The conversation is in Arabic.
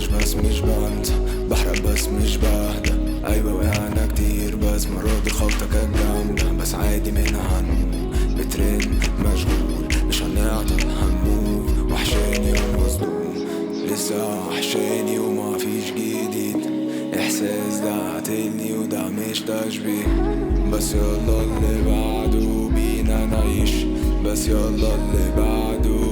مش بنسى، بحرق بس مش بهدى. ايوه وقعنا كتير بس مرات الخبطة كانت جامدة، بس عادي منها هنقوم. بترن مشغول مش هنعطل هنموف، وحشاني ومصدوم لسه وحشاني وما فيش جديد. احساس ده قاتلني وده مش تشبيه، بس يلا اللي بعده بينا نعيش، بس يلا اللي بعده